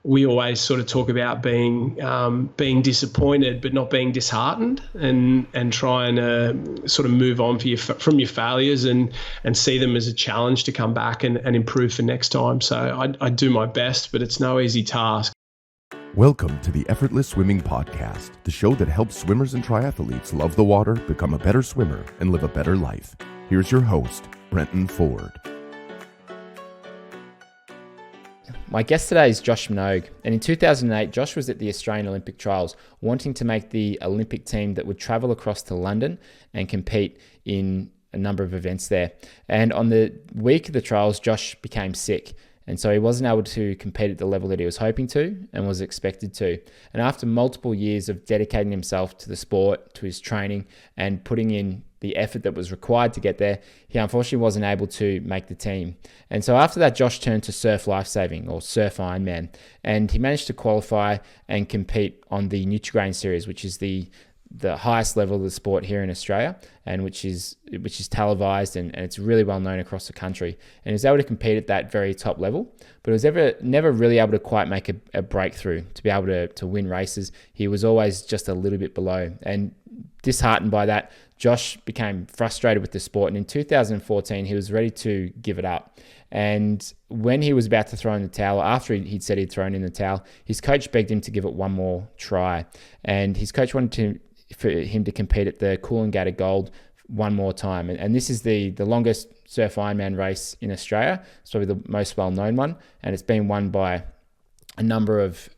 we always sort of talk about being disappointed but not being disheartened, and trying to sort of move on from your failures and see them as a challenge to come back and improve for next time. So I do my best, but it's no easy task. Welcome to the Effortless Swimming Podcast, the show that helps swimmers and triathletes love the water, become a better swimmer, and live a better life. Here's your host, Brenton Ford. My guest today is Josh Minogue, and in 2008, Josh was at the Australian Olympic Trials, wanting to make the Olympic team that would travel across to London and compete in a number of events there. And on the week of the trials, Josh became sick, and so he wasn't able to compete at the level that he was hoping to and was expected to. And after multiple years of dedicating himself to the sport, to his training, and putting in the effort that was required to get there, he unfortunately wasn't able to make the team. And so after that, Josh turned to surf lifesaving, or surf Ironman, and he managed to qualify and compete on the Nutri-Grain series, which is the highest level of the sport here in Australia, and which is televised and it's really well known across the country. And he was able to compete at that very top level, but he was never really able to quite make a breakthrough to be able to win races. He was always just a little bit below, and disheartened by that, Josh became frustrated with the sport, and in 2014 he was ready to give it up. And when he was about to throw in the towel, after he'd said he'd thrown in the towel, his coach begged him to give it one more try, and his coach wanted for him to compete at the Coolangatta Gold one more time. And this is the longest surf Ironman race in Australia. It's probably the most well-known one, and it's been won by a number of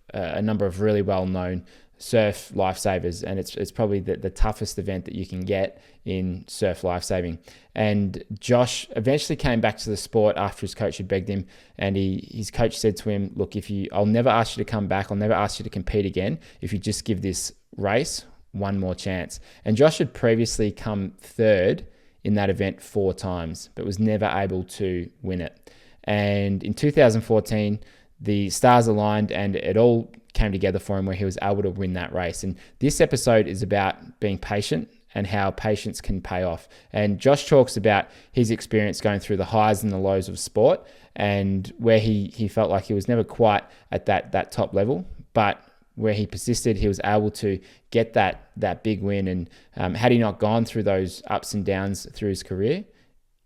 really well-known surf lifesavers, and it's probably the toughest event that you can get in surf lifesaving. And Josh eventually came back to the sport after his coach had begged him, and his coach said to him, look, I'll never ask you to come back, I'll never ask you to compete again if you just give this race one more chance. And Josh had previously come third in that event 4 times, but was never able to win it. And in 2014, the stars aligned and it all came together for him where he was able to win that race. And this episode is about being patient and how patience can pay off. And Josh talks about his experience going through the highs and the lows of sport, and where he felt like he was never quite at that top level, but where he persisted, he was able to get that big win. And had he not gone through those ups and downs through his career,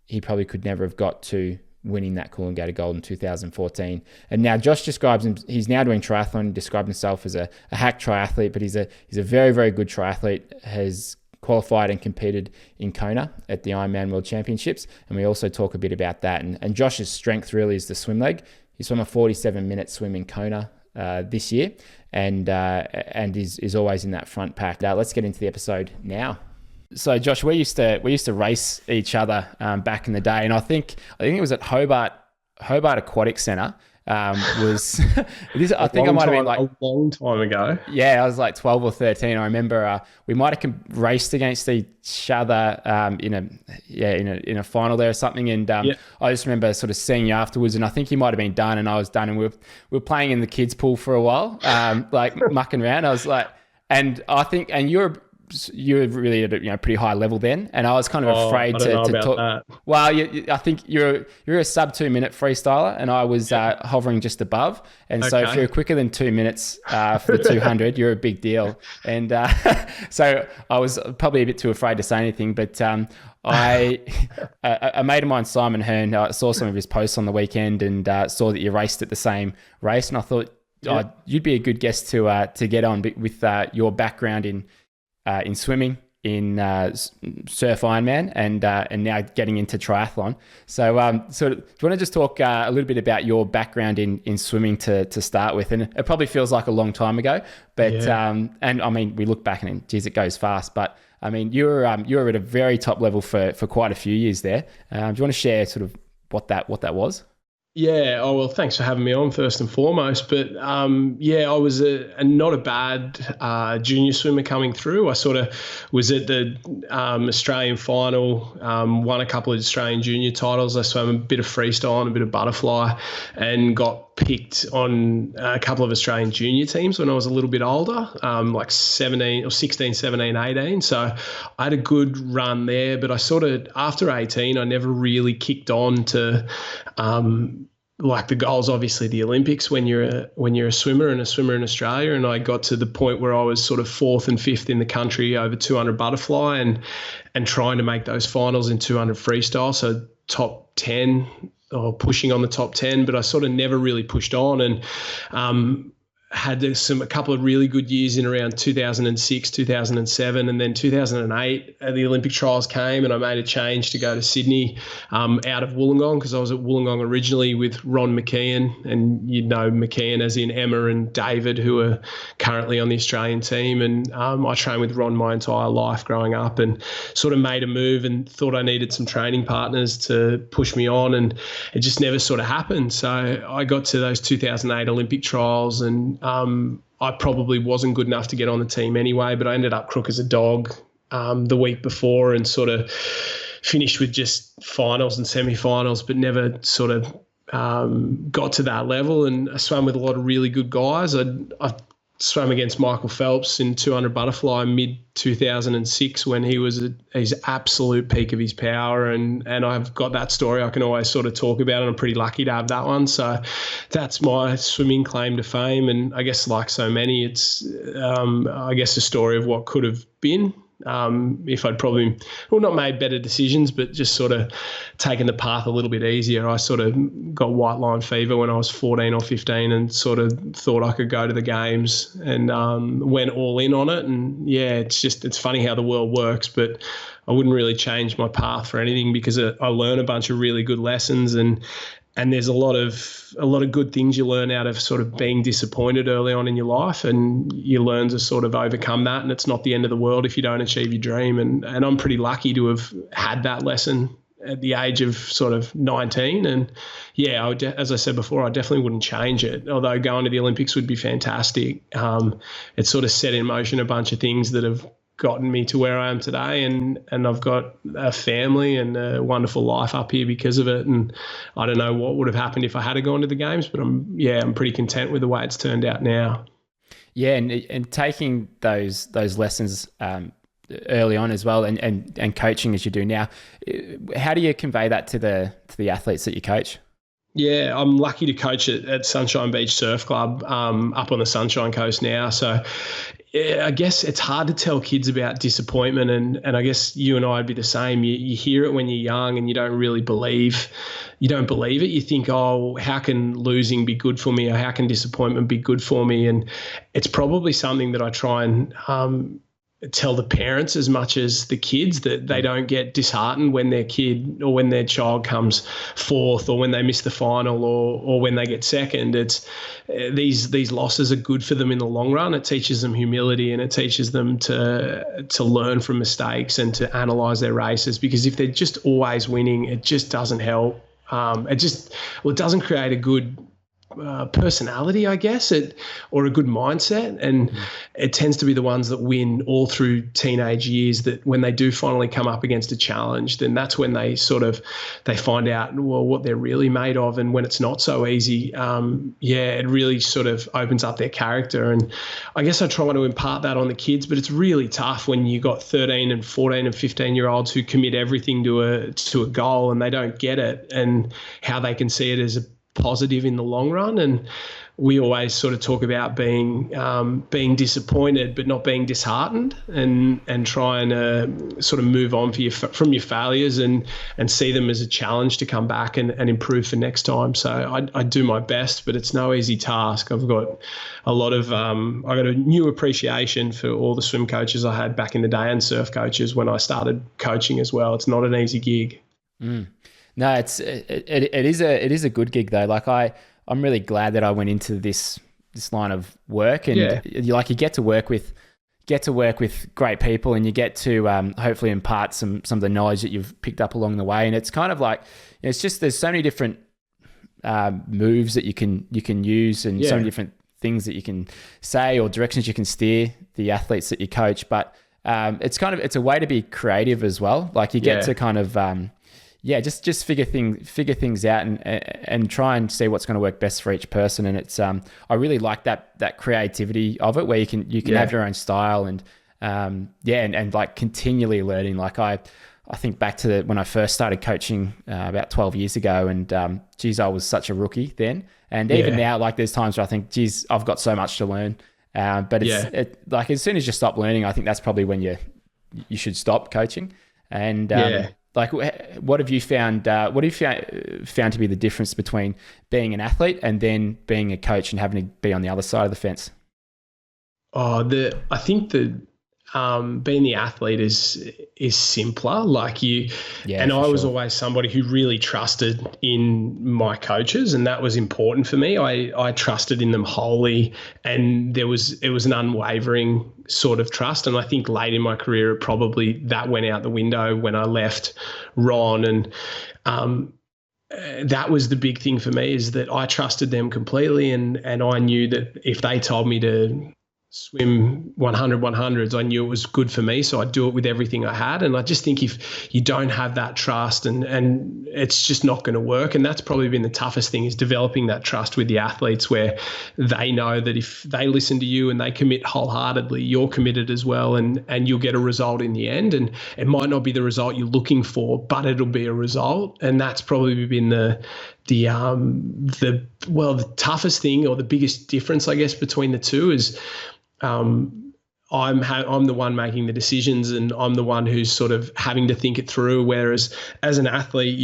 he probably could never have got to winning that Coolangatta Gold in 2014. And now Josh describes him, he's now doing triathlon, described himself as a hack triathlete, but he's a very, very good triathlete, has qualified and competed in Kona at the Ironman World Championships. And we also talk a bit about that. And Josh's strength really is the swim leg. He swam a 47-minute swim in Kona this year, and is always in that front pack. Now let's get into the episode now. So Josh, we used to race each other back in the day, and I think it was at Hobart Aquatic Centre. Was this? I think I might have been like a long time ago. Yeah, I was like 12 or 13. I remember we might have raced against each other in a final there or something. And I just remember sort of seeing you afterwards, and I think you might have been done, and I was done, and we were playing in the kids' pool for a while, like mucking around. I was like, and I think, and you're really at a pretty high level then, and I was kind of afraid to talk. That. Well, I think you're a sub 2 minute freestyler, and I was hovering just above. And so if you're quicker than 2 minutes for the 200, you're a big deal. And so I was probably a bit too afraid to say anything, but a mate of mine, Simon Hearn, I saw some of his posts on the weekend and saw that you raced at the same race, and I thought you'd be a good guest to get on with your background in swimming, in surf Ironman, and now getting into triathlon. So do you want to just talk a little bit about your background in swimming to start with? And it probably feels like a long time ago, but and I mean, we look back and geez, it goes fast. But I mean, you were at a very top level for quite a few years there. Do you want to share sort of what that was? Yeah. Oh, well, thanks for having me on first and foremost. But I was not a bad junior swimmer coming through. I sort of was at the Australian final, won a couple of Australian junior titles. I swam a bit of freestyle and a bit of butterfly, and got picked on a couple of Australian junior teams when I was a little bit older, like 16, 17, 18. So I had a good run there, but I sort of, after 18, I never really kicked on to like the goal's obviously the Olympics when you're a swimmer and a swimmer in Australia. And I got to the point where I was sort of 4th and 5th in the country over 200 butterfly and trying to make those finals in 200 freestyle. So top 10 or pushing on the top 10, but I sort of never really pushed on, and had a couple of really good years in around 2006, 2007, and then 2008 the Olympic trials came, and I made a change to go to Sydney out of Wollongong, because I was at Wollongong originally with Ron McKeon, and you know McKeon as in Emma and David, who are currently on the Australian team. And I trained with Ron my entire life growing up, and sort of made a move and thought I needed some training partners to push me on, and it just never sort of happened. So I got to those 2008 Olympic trials, and I probably wasn't good enough to get on the team anyway, but I ended up crook as a dog the week before, and sort of finished with just finals and semi-finals, but never sort of got to that level. And I swam with a lot of really good guys. I swam against Michael Phelps in 200 butterfly mid-2006 when he was at his absolute peak of his power, and I've got that story I can always sort of talk about, and I'm pretty lucky to have that one. So that's my swimming claim to fame, and I guess like so many, it's I guess a story of what could have been. If I'd probably, well, not made better decisions, but just sort of taken the path a little bit easier. I sort of got white line fever when I was 14 or 15 and sort of thought I could go to the games, and went all in on it. And yeah, it's funny how the world works, but I wouldn't really change my path for anything, because I learned a bunch of really good lessons, and there's a lot of good things you learn out of sort of being disappointed early on in your life, and you learn to sort of overcome that. And it's not the end of the world if you don't achieve your dream. And I'm pretty lucky to have had that lesson at the age of sort of 19. And yeah, as I said before, I definitely wouldn't change it. Although going to the Olympics would be fantastic. It sort of set in motion a bunch of things that have gotten me to where I am today, and I've got a family and a wonderful life up here because of it. And I don't know what would have happened if I had gone to the games, but I'm pretty content with the way it's turned out now. Yeah, and taking those lessons early on as well, and coaching as you do now, how do you convey that to the athletes that you coach? Yeah, I'm lucky to coach at Sunshine Beach Surf Club up on the Sunshine Coast now. So I guess it's hard to tell kids about disappointment, and I guess you and I would be the same. You hear it when you're young and you don't really believe it. You think, oh, how can losing be good for me, or how can disappointment be good for me? And it's probably something that I try and tell the parents as much as the kids, that they don't get disheartened when their kid or when their child comes fourth, or when they miss the final, or when they get second. It's these losses are good for them in the long run. It teaches them humility, and it teaches them to learn from mistakes and to analyze their races, because if they're just always winning, it just doesn't help. It doesn't create a good personality, I guess, or a good mindset. And it tends to be the ones that win all through teenage years, that when they do finally come up against a challenge, then that's when they find out, well, what they're really made of. And when it's not so easy, it really sort of opens up their character. And I guess I try to impart that on the kids, but it's really tough when you got 13 and 14 and 15-year-olds who commit everything to a goal, and they don't get it, and how they can see it as a positive in the long run. And we always sort of talk about being disappointed but not being disheartened, and trying to sort of move on from your failures and see them as a challenge to come back and improve for next time. So I do my best, but it's no easy task. I've got a lot of I got a new appreciation for all the swim coaches I had back in the day, and surf coaches when I started coaching as well. It's not an easy gig. No, it is a good gig though. Like I'm really glad that I went into this line of work, and you get to work with great people, and you get to hopefully impart some of the knowledge that you've picked up along the way. And it's kind of like, it's just, there's so many different moves that you can use, and so many different things that you can say, or directions you can steer the athletes that you coach. But it's a way to be creative as well. Like you get to kind of just figure things out and try and see what's going to work best for each person. And it's I really like that creativity of it, where you can have your own style, and like continually learning. Like I think back to when I first started coaching about 12 years ago, and geez, I was such a rookie then. And even now, like there's times where I think, geez, I've got so much to learn. But like as soon as you stop learning, I think that's probably when you should stop coaching. And like, what have you found? What have you found to be the difference between being an athlete and then being a coach and having to be on the other side of the fence? I think that being the athlete is simpler. Like I was always somebody who really trusted in my coaches, and that was important for me. I trusted in them wholly, and it was an unwavering sort of trust. And I think late in my career, that went out the window when I left Ron, and that was the big thing for me, is that I trusted them completely, and I knew that if they told me to swim 100 100s, I knew it was good for me, so I'd do it with everything I had. And I just think if you don't have that trust, and it's just not going to work. And that's probably been the toughest thing, is developing that trust with the athletes, where they know that if they listen to you and they commit wholeheartedly, you're committed as well, and you'll get a result in the end. And it might not be the result you're looking for, but it'll be a result. And that's probably been the toughest thing, or the biggest difference, I guess, between the two is I'm the one making the decisions, and I'm the one who's sort of having to think it through. Whereas as an athlete,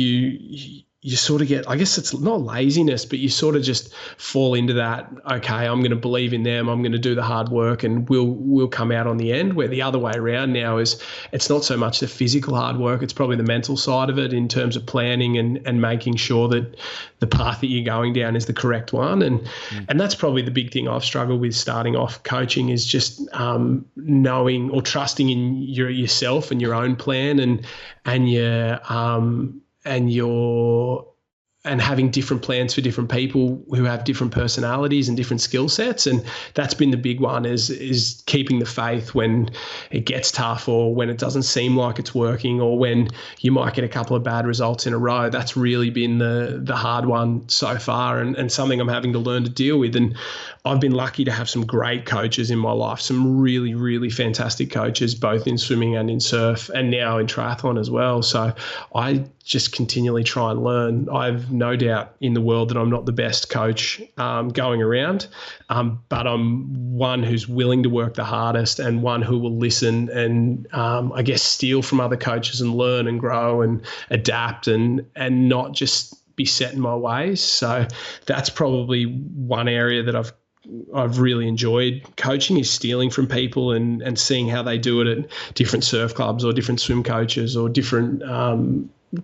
you sort of get, I guess it's not laziness, but you sort of just fall into that, okay, I'm going to believe in them, I'm going to do the hard work, and we'll come out on the end. Where the other way around now is, it's not so much the physical hard work, it's probably the mental side of it, in terms of planning and making sure that the path that you're going down is the correct one. And that's probably the big thing I've struggled with starting off coaching, is just knowing or trusting in yourself and your own plan, and having different plans for different people who have different personalities and different skill sets. And that's been the big one, is keeping the faith when it gets tough, or when it doesn't seem like it's working, or when you might get a couple of bad results in a row. That's really been the hard one so far, and something I'm having to learn to deal with. And I've been lucky to have some great coaches in my life, some really, really fantastic coaches, both in swimming and in surf, and now in triathlon as well. So I just continually try and learn. I've no doubt in the world that I'm not the best coach going around, but I'm one who's willing to work the hardest, and one who will listen and I guess steal from other coaches and learn and grow and adapt, and not just be set in my ways. So that's probably one area that I've really enjoyed coaching, is stealing from people and seeing how they do it at different surf clubs, or different swim coaches, or different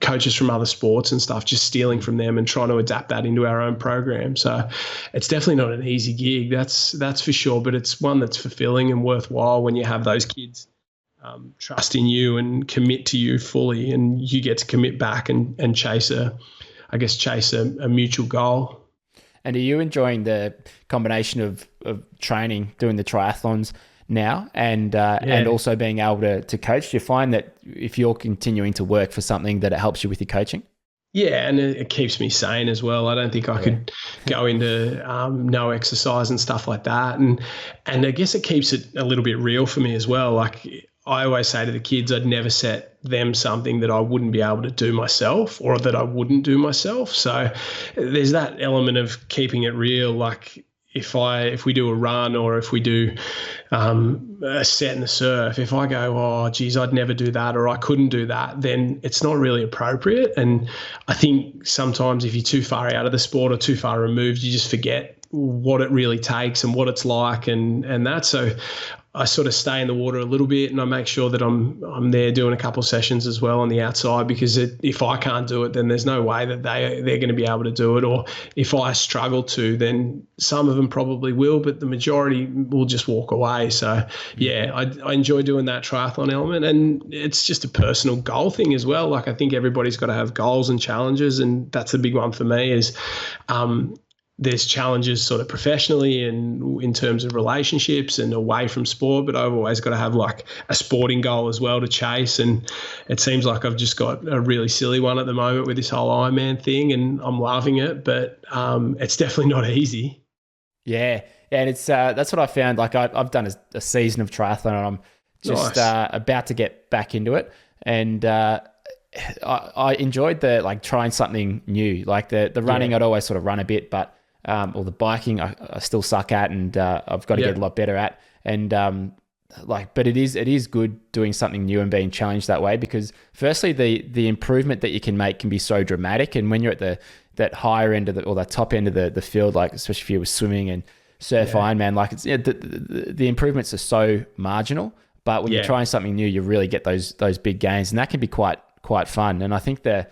coaches from other sports and stuff, just stealing from them and trying to adapt that into our own program. So it's definitely not an easy gig, that's for sure, but it's one that's fulfilling and worthwhile when you have those kids trust in you and commit to you fully, and you get to commit back and chase a mutual goal. And are you enjoying the combination of training, doing the triathlons now, and also being able to coach? Do you find that if you're continuing to work for something, that it helps you with your coaching? Yeah, and it keeps me sane as well. I don't think I could go into no exercise and stuff like that. And I guess it keeps it a little bit real for me as well. Like I always say to the kids, I'd never set them something that I wouldn't be able to do myself, or that I wouldn't do myself. So there's that element of keeping it real. Like if we do a run, or if we do a set in the surf, if I go, oh, geez, I'd never do that, or I couldn't do that, then it's not really appropriate. And I think sometimes if you're too far out of the sport or too far removed, you just forget what it really takes and what it's like and that. So I sort of stay in the water a little bit, and I make sure that I'm there doing a couple of sessions as well on the outside, because if I can't do it, then there's no way that they're going to be able to do it. Or if I struggle to, then some of them probably will, but the majority will just walk away. So yeah, I enjoy doing that triathlon element, and it's just a personal goal thing as well. Like I think everybody's got to have goals and challenges, and that's the big one for me is there's challenges sort of professionally and in terms of relationships and away from sport, but I've always got to have like a sporting goal as well to chase. And it seems like I've just got a really silly one at the moment with this whole Ironman thing, and I'm loving it, but it's definitely not easy. Yeah. And it's that's what I found. Like I've done a season of triathlon, and I'm just about to get back into it. And I enjoyed the like trying something new, like the running. I'd always sort of run a bit, but or the biking I still suck at, and I've got to get a lot better at. And but it is good doing something new and being challenged that way, because firstly the improvement that you can make can be so dramatic, and when you're at that higher end of or the top end of the field, like especially if you were swimming and surf Ironman, like it's the improvements are so marginal, but when you're trying something new, you really get those big gains, and that can be quite fun. And I think the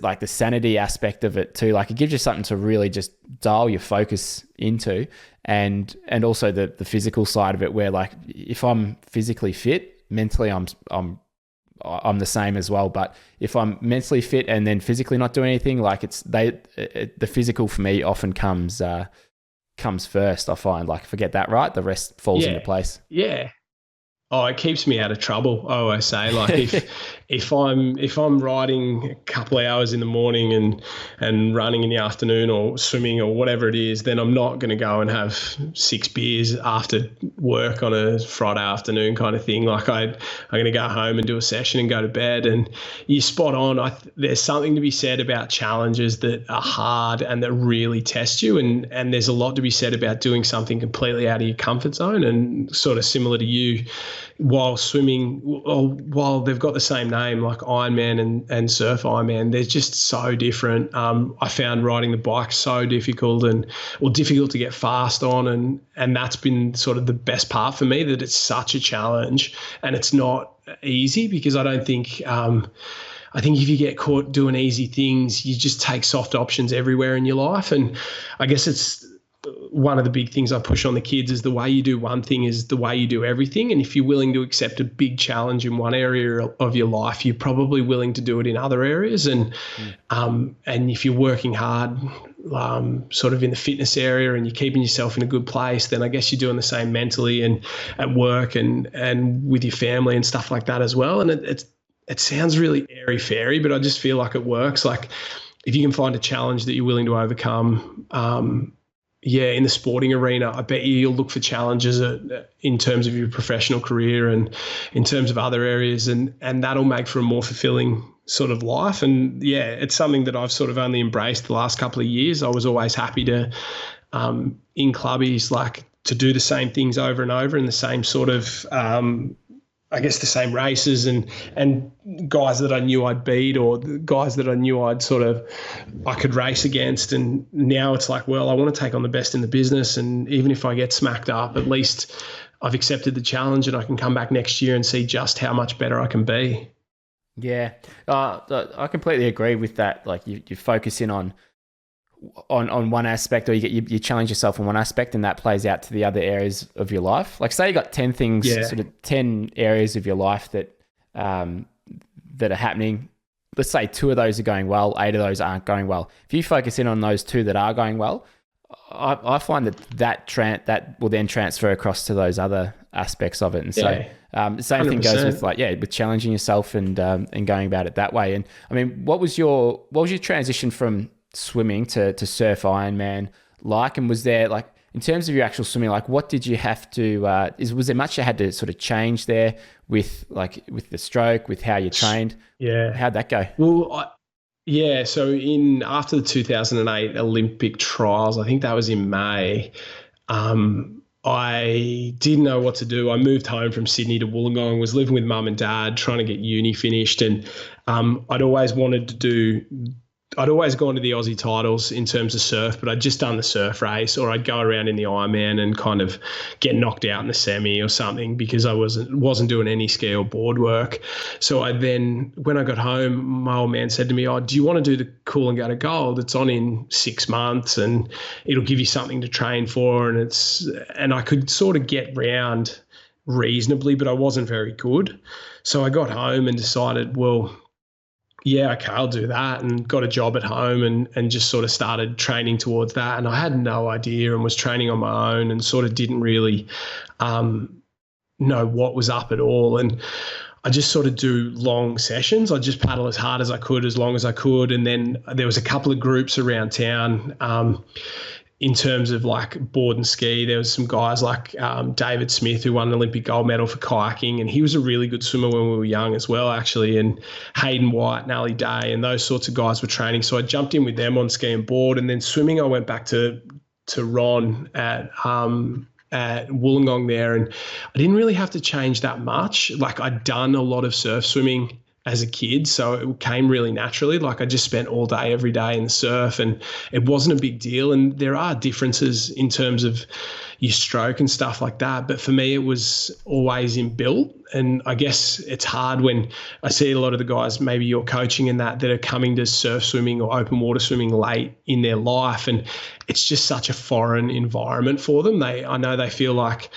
like the sanity aspect of it too, like it gives you something to really just dial your focus into, and also the physical side of it, where like if I'm physically fit, mentally I'm the same as well. But if I'm mentally fit and then physically not doing anything, like the physical for me often comes first. I find, like if I get that right, the rest falls into place. Yeah. Oh, it keeps me out of trouble. I always say, like if I'm riding a couple of hours in the morning and running in the afternoon or swimming or whatever it is, then I'm not going to go and have 6 beers after work on a Friday afternoon kind of thing. Like I'm going to go home and do a session and go to bed. And you're spot on. There's something to be said about challenges that are hard and that really test you. And there's a lot to be said about doing something completely out of your comfort zone, and sort of similar to you, while swimming, or while they've got the same name, like Ironman and Surf Ironman, they're just so different. I found riding the bike so difficult difficult to get fast on, and that's been sort of the best part for me, that it's such a challenge and it's not easy, because I don't think I think if you get caught doing easy things, you just take soft options everywhere in your life. And I guess it's one of the big things I push on the kids is the way you do one thing is the way you do everything. And if you're willing to accept a big challenge in one area of your life, you're probably willing to do it in other areas. And if you're working hard, sort of in the fitness area, and you're keeping yourself in a good place, then I guess you're doing the same mentally and at work and with your family and stuff like that as well. And it sounds really airy-fairy, but I just feel like it works. Like if you can find a challenge that you're willing to overcome, in the sporting arena, I bet you'll look for challenges in terms of your professional career and in terms of other areas, and that'll make for a more fulfilling sort of life. And it's something that I've sort of only embraced the last couple of years. I was always happy to, in clubbies, like to do the same things over and over in the same sort of, I guess the same races and guys that I knew I'd beat, or guys that I knew I could race against. And now it's like, well, I want to take on the best in the business. And even if I get smacked up, at least I've accepted the challenge and I can come back next year and see just how much better I can be. Yeah, I completely agree with that. Like you focus in on one aspect, or you challenge yourself on one aspect, and that plays out to the other areas of your life. Like say you got 10 things, sort of 10 areas of your life that are happening. Let's say 2 of those are going well, 8 of those aren't going well. If you focus in on those 2 that are going well, I find that will then transfer across to those other aspects of it. And so the same 100%. Thing goes with with challenging yourself and going about it that way. And I mean, what was your transition from swimming to surf Ironman like? And was there, like, in terms of your actual swimming, like what did you have to was there much you had to sort of change there with the stroke, with how you trained? How'd that go? Well, so after the 2008 Olympic trials, I think that was in May, I didn't know what to do. I moved home from Sydney to Wollongong, was living with mum and dad, trying to get uni finished. And I'd always gone to the Aussie titles in terms of surf, but I'd just done the surf race, or I'd go around in the Ironman and kind of get knocked out in the semi or something, because I wasn't doing any ski or board work. So when I got home, my old man said to me, "Oh, do you want to do the Coolangatta Gold? It's on in 6 months and it'll give you something to train for." And I could sort of get round reasonably, but I wasn't very good. So I got home and decided, well, yeah, okay, I'll do that, and got a job at home and just sort of started training towards that. And I had no idea and was training on my own and sort of didn't really know what was up at all. And I just sort of do long sessions. I just paddle as hard as I could, as long as I could. And then there was a couple of groups around town. in terms of like board and ski, there was some guys like David Smith, who won an Olympic gold medal for kayaking, and he was a really good swimmer when we were young as well, actually. And Hayden White and Ali Day and those sorts of guys were training. So I jumped in with them on ski and board. And then swimming, I went back to Ron at Wollongong there, and I didn't really have to change that much. Like, I'd done a lot of surf swimming as a kid, so it came really naturally. Like, I just spent all day, every day in the surf, and it wasn't a big deal. And there are differences in terms of your stroke and stuff like that, but for me, it was always inbuilt. And I guess it's hard when I see a lot of the guys, maybe you're coaching in that are coming to surf swimming or open water swimming late in their life, and it's just such a foreign environment for them. I know they feel like,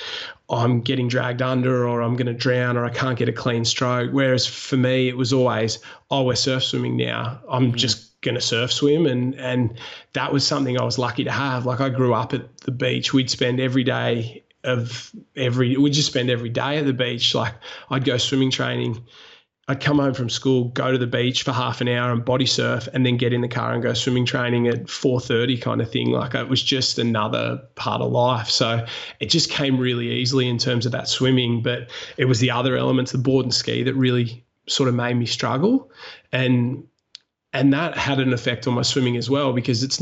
I'm getting dragged under, or I'm going to drown, or I can't get a clean stroke. Whereas for me, it was always, we're surf swimming now. I'm just going to surf swim. And that was something I was lucky to have. Like, I grew up at the beach. We'd spend every day we'd just spend every day at the beach. Like, I'd go swimming training. I'd come home from school, go to the beach for half an hour and body surf, and then get in the car and go swimming training at 4:30 kind of thing. Like, it was just another part of life. So it just came really easily in terms of that swimming, but it was the other elements, the board and ski, that really sort of made me struggle. And that had an effect on my swimming as well, because it's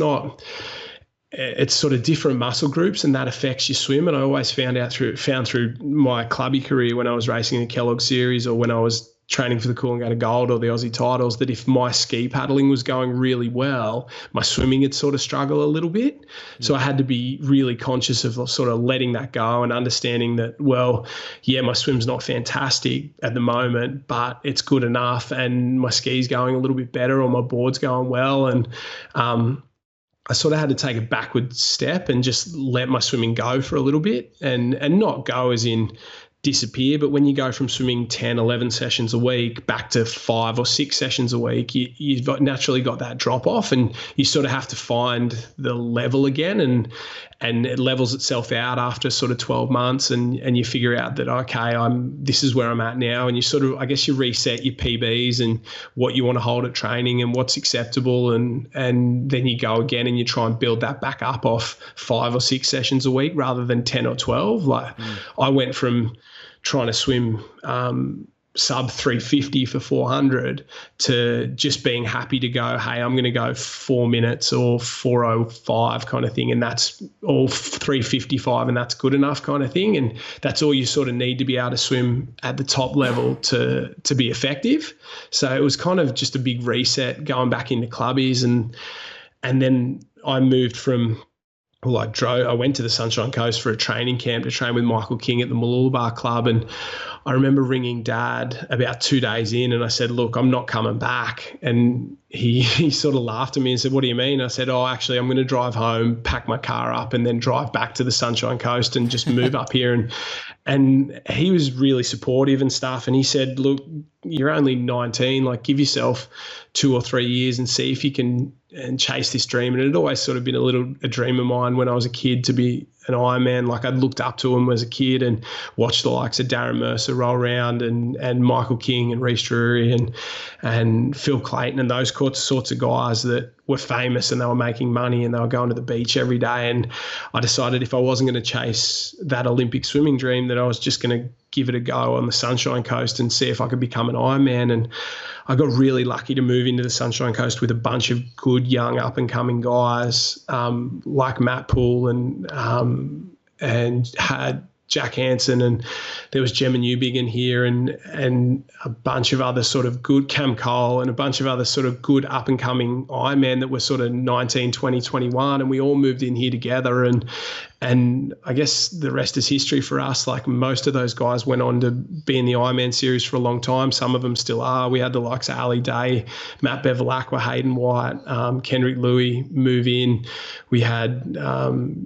sort of different muscle groups, and that affects your swim. And I always found through my clubby career, when I was racing in the Kellogg Series, or when I was training for the Coolangatta Gold or the Aussie titles, that if my ski paddling was going really well, my swimming had sort of struggled a little bit. So I had to be really conscious of sort of letting that go and understanding that, well, yeah, my swim's not fantastic at the moment, but it's good enough, and my ski's going a little bit better, or my board's going well. And I sort of had to take a backward step and just let my swimming go for a little bit, and not go as in disappear, but when you go from swimming 10, 11 sessions a week back to 5 or 6 sessions a week, you've naturally got that drop off, and you sort of have to find the level again, and it levels itself out after sort of 12 months, and you figure out that, okay, this is where I'm at now, and you sort of, I guess, you reset your PBs and what you want to hold at training and what's acceptable, and then you go again and you try and build that back up off 5 or 6 sessions a week rather than 10 or 12. Like, I went from trying to swim sub 350 for 400 to just being happy to go, hey, I'm going to go 4 minutes or 4:05 kind of thing, and that's all 3:55, and that's good enough kind of thing. And that's all you sort of need to be able to swim at the top level to be effective. So it was kind of just a big reset, going back into clubbies, and then I moved from, I went to the Sunshine Coast for a training camp to train with Michael King at the Mooloolaba Club. And I remember ringing Dad about 2 days in, and I said, look, I'm not coming back. And he sort of laughed at me and said, what do you mean? I said, actually, I'm going to drive home, pack my car up, and then drive back to the Sunshine Coast and just move up here. And he was really supportive and stuff. And he said, look, you're only 19, like, give yourself 2 or 3 years and see if you can and chase this dream. And it had always sort of been a dream of mine when I was a kid to be an Ironman. Like, I'd looked up to him as a kid and watched the likes of Darren Mercer roll around, and Michael King and Rhys Drury and Phil Clayton and those sorts of guys that were famous, and they were making money, and they were going to the beach every day. And I decided if I wasn't going to chase that Olympic swimming dream, that I was just going to give it a go on the Sunshine Coast and see if I could become an Ironman. And I got really lucky to move into the Sunshine Coast with a bunch of good young up and coming guys like Matt Poole and had Jack Hansen, and there was Gemma Newbigin here, and a bunch of other sort of good, Cam Cole, and a bunch of other sort of good up and coming Ironman that were sort of 19, 20, 21, and we all moved in here together. And I guess the rest is history for us. Like, most of those guys went on to be in the Ironman series for a long time. Some of them still are. We had the likes of Ali Day, Matt Bevilacqua, Hayden White, Kendrick Louis move in. We had,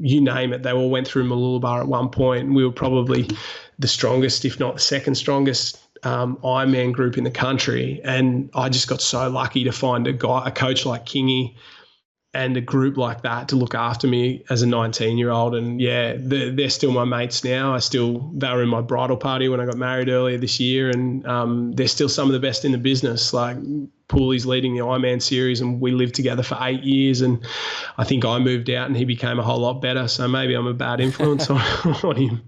you name it, they all went through Mooloolaba at one point. And we were probably the strongest, if not the second strongest, Ironman group in the country. And I just got so lucky to find a coach like Kingy, a group like that to look after me as a 19-year-old. And yeah, they're still my mates now. They were in my bridal party when I got married earlier this year, and they're still some of the best in the business. Like Pooley's leading the Ironman series, and we lived together for 8 years. And I think I moved out and he became a whole lot better. So maybe I'm a bad influence on him.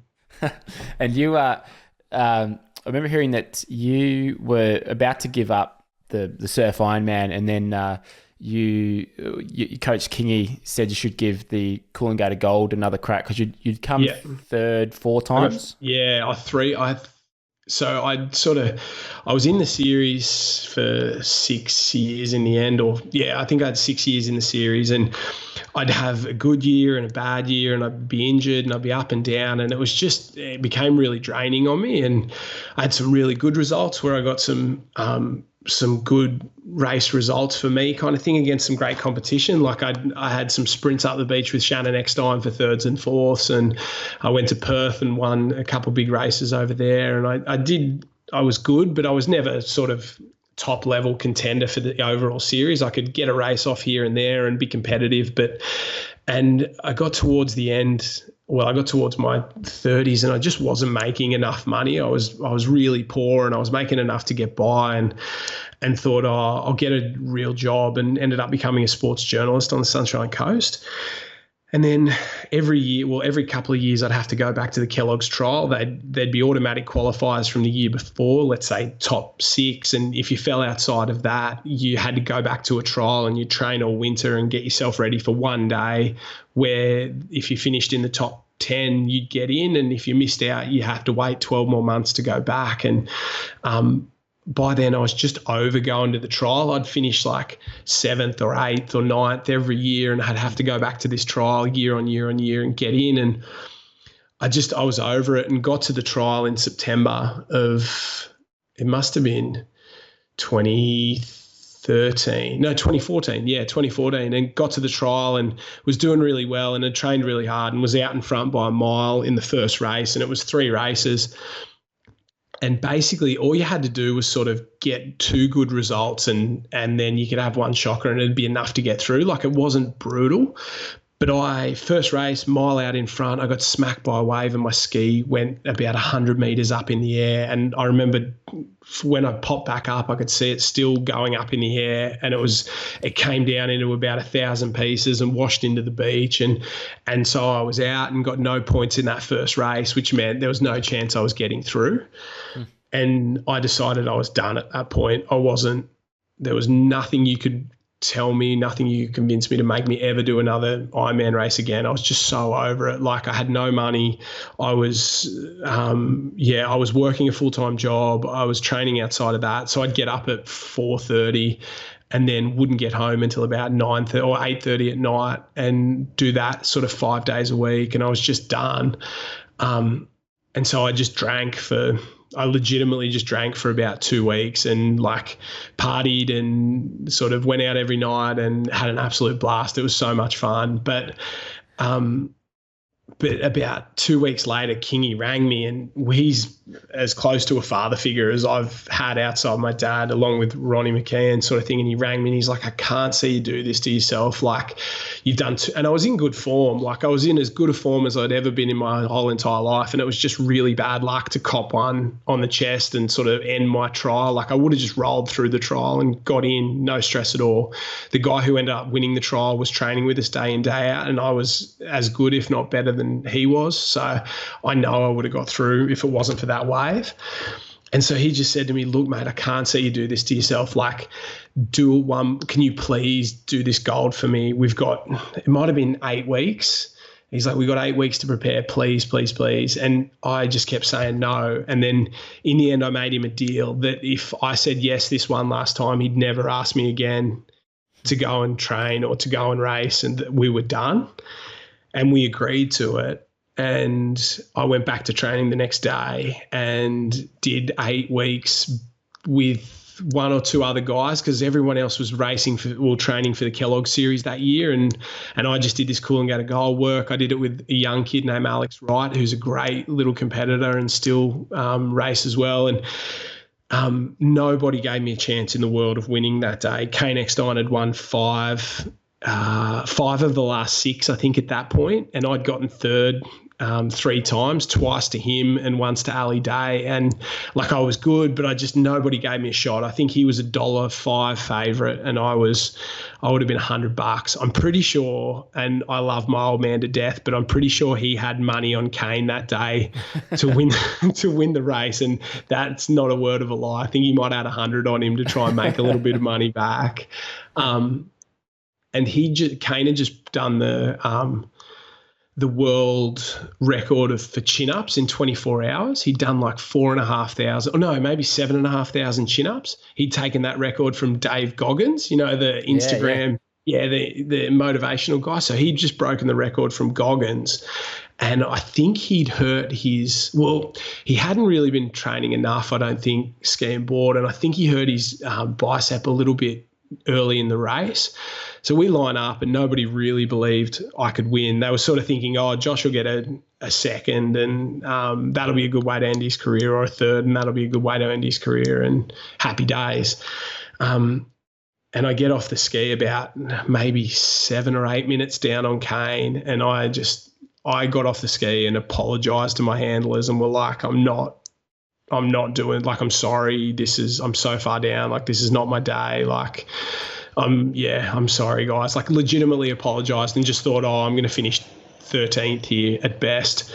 And you I remember hearing that you were about to give up the Surf Ironman, and then your coach Kingy said you should give the Coolangatta Gold another crack because you'd come third 4 times. So I was in the series for 6 years in the end, I think I had 6 years in the series, and I'd have a good year and a bad year, and I'd be injured and I'd be up and down, and it became really draining on me. And I had some really good results where I got some good race results for me kind of thing against some great competition. Like I had some sprints up the beach with Shannon Eckstein for 3rds and 4ths, and I went to Perth and won a couple big races over there. And I was good, but I was never sort of top level contender for the overall series. I could get a race off here and there and be competitive, and I got towards the end. Well, I got towards my 30s and I just wasn't making enough money. I was really poor, and I was making enough to get by, and thought, I'll get a real job, and ended up becoming a sports journalist on the Sunshine Coast. And then every couple of years, I'd have to go back to the Kellogg's trial. There'd be automatic qualifiers from the year before, let's say top 6. And if you fell outside of that, you had to go back to a trial, and you'd train all winter and get yourself ready for one day, where if you finished in the top 10, you'd get in. And if you missed out, you have to wait 12 more months to go back. And by then I was just over going to the trial. I'd finish like 7th or 8th or 9th every year, and I'd have to go back to this trial year on year on year and get in. And I was over it, and got to the trial in September of, it must have been 2014, and got to the trial and was doing really well, and had trained really hard, and was out in front by a mile in the first race. And it was 3 races. And basically all you had to do was sort of get 2 good results, and then you could have 1 shocker, and it'd be enough to get through. Like, it wasn't brutal. But first race, mile out in front, I got smacked by a wave and my ski went about 100 meters up in the air. And I remember when I popped back up, I could see it still going up in the air, and it came down into about 1,000 pieces and washed into the beach. And so I was out and got no points in that first race, which meant there was no chance I was getting through. And I decided I was done at that point. There was nothing you could tell me, nothing you could convince me to make me ever do another Ironman race again. I was just so over it. Like, I had no money. I was working a full-time job. I was training outside of that. So I'd get up at 4:30 and then wouldn't get home until about 9:30 or 8:30 at night, and do that sort of 5 days a week. And I was just done. And so I legitimately just drank for about 2 weeks, and like partied and sort of went out every night and had an absolute blast. It was so much fun. But about 2 weeks later, Kingy rang me, and he's as close to a father figure as I've had outside my dad, along with Ronnie McKeon sort of thing. And he rang me and he's like, I can't see you do this to yourself. Like, you've done and I was in good form. Like, I was in as good a form as I'd ever been in my whole entire life. And it was just really bad luck to cop one on the chest and sort of end my trial. Like, I would have just rolled through the trial and got in, no stress at all. The guy who ended up winning the trial was training with us day in, day out, and I was as good, if not better than he was. So I know I would have got through if it wasn't for that wave. And so he just said to me, look, mate, I can't see you do this to yourself. Like, can you please do this gold for me? It might have been 8 weeks. He's like, we've got 8 weeks to prepare, please, please, please. And I just kept saying no. And then in the end, I made him a deal that if I said yes this one last time, he'd never ask me again to go and train or to go and race, and that we were done. And we agreed to it. And I went back to training the next day and did 8 weeks with 1 or 2 other guys, because everyone else was training for the Kellogg series that year. And I just did this Coolangatta Gold work. I did it with a young kid named Alex Wright, who's a great little competitor and still races well. And nobody gave me a chance in the world of winning that day. Kane Eckstein had won 5. 5 of the last 6, I think, at that point, and I'd gotten third 3 times, twice to him and once to Ali Day. And like, I was good, but nobody gave me a shot. I think he was $1.05 favorite, and I would have been $100. I'm pretty sure, and I love my old man to death, but I'm pretty sure he had money on Kane that day to win the race. And that's not a word of a lie. I think he might have had 100 on him to try and make a little bit of money back. And Kane had just done the world record for chin-ups in 24 hours. He'd done like 4,500, or no, maybe 7,500 chin-ups. He'd taken that record from Dave Goggins, the Instagram, the motivational guy. So he'd just broken the record from Goggins. And I think he'd hurt he hadn't really been training enough, I don't think, ski and board. And I think he hurt his bicep a little bit early in the race. So we line up and nobody really believed I could win. They were sort of thinking, oh, Josh will get a second and that'll be a good way to end his career, or a third, and that'll be a good way to end his career, and happy days. And I get off the ski about maybe 7 or 8 minutes down on Kane, and I got off the ski and apologized to my handlers and were like, I'm not doing, like, I'm sorry. I'm so far down. Like, this is not my day. Like, I'm sorry, guys. Like, legitimately apologized and just thought, I'm going to finish 13th here at best.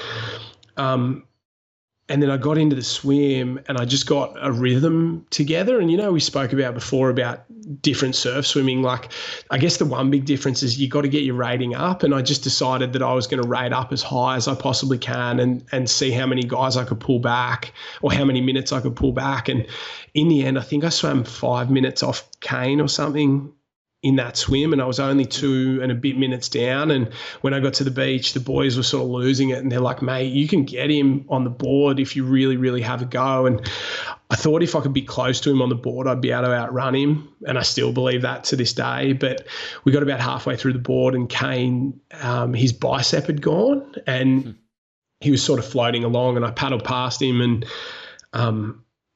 And then I got into the swim and I just got a rhythm together. And, we spoke about before about different surf swimming. Like, I guess the one big difference is you got to get your rating up. And I just decided that I was going to rate up as high as I possibly can and see how many guys I could pull back, or how many minutes I could pull back. And in the end, I think I swam 5 minutes off Kane or something in that swim, and I was only 2 and a bit minutes down. And when I got to the beach, the boys were sort of losing it, and they're like, mate, you can get him on the board if you really, really have a go. And I thought if I could be close to him on the board, I'd be able to outrun him. And I still believe that to this day. But we got about halfway through the board and Kane, his bicep had gone and he was sort of floating along, and I paddled past him, and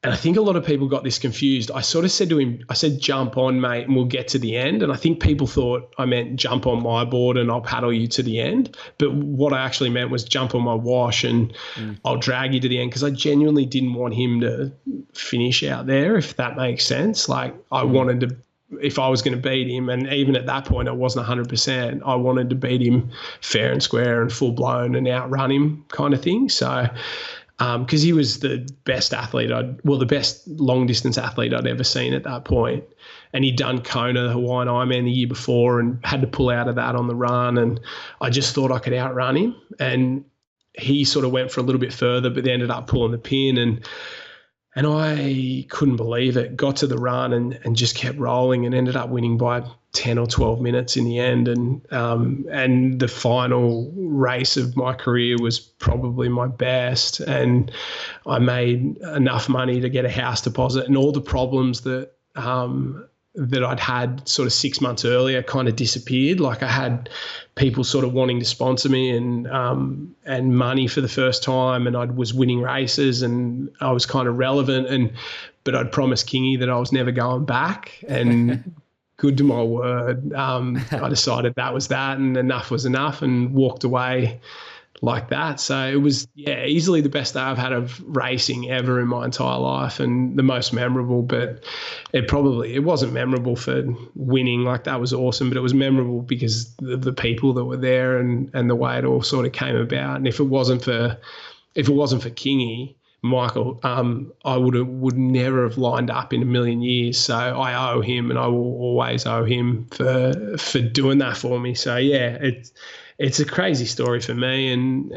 I think a lot of people got this confused. I sort of said to him, jump on, mate, and we'll get to the end. And I think people thought I meant jump on my board and I'll paddle you to the end. But what I actually meant was jump on my wash and I'll drag you to the end, because I genuinely didn't want him to finish out there, if that makes sense. Like, I wanted to, if I was going to beat him, and even at that point I wasn't 100%, I wanted to beat him fair and square and full blown and outrun him kind of thing. So because he was the best athlete, the best long distance athlete I'd ever seen at that point. And he'd done Kona, the Hawaiian Ironman, the year before, and had to pull out of that on the run. And I just thought I could outrun him. And he sort of went for a little bit further, but they ended up pulling the pin. And I couldn't believe it. Got to the run and just kept rolling and ended up winning by 10 or 12 minutes in the end. And the final race of my career was probably my best. And I made enough money to get a house deposit, and all the problems that I'd had sort of 6 months earlier kind of disappeared. Like, I had people sort of wanting to sponsor me and money for the first time, and I was winning races and I was kind of relevant, but I'd promised Kingy that I was never going back, and good to my word, I decided that was that, and enough was enough, and walked away like that. So it was, easily the best day I've had of racing ever in my entire life, and the most memorable. But it wasn't memorable for winning. Like, that was awesome, but it was memorable because of the people that were there and the way it all sort of came about. And if it wasn't for Kingy, Michael, I would never have lined up in a million years. So I owe him, and I will always owe him for doing that for me. So it's a crazy story for me, and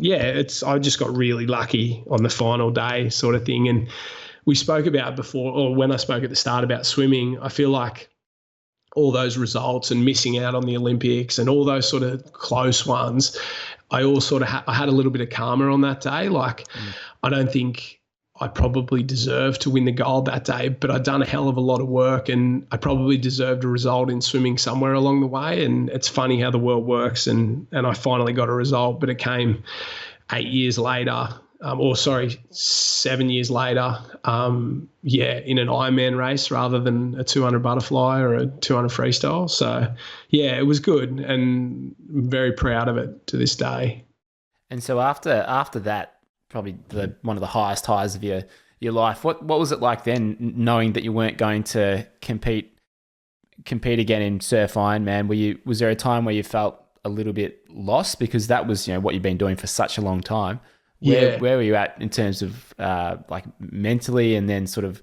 I just got really lucky on the final day, sort of thing. And we spoke about before, or when I spoke at the start about swimming, I feel like all those results and missing out on the Olympics and all those sort of close ones, I all sort of I had a little bit of karma on that day. Like, I don't think I probably deserved to win the gold that day, but I'd done a hell of a lot of work, and I probably deserved a result in swimming somewhere along the way. And it's funny how the world works, and I finally got a result, but it came 8 years later, 7 years later, in an Ironman race rather than a 200 butterfly or a 200 freestyle. So, yeah, it was good, and I'm very proud of it to this day. And so after that, probably one of the highest highs of your life, what was it like then, knowing that you weren't going to compete again in Surf Ironman? Was there a time where you felt a little bit lost, because that was, what you've been doing for such a long time? Where were you at in terms of like mentally, and then sort of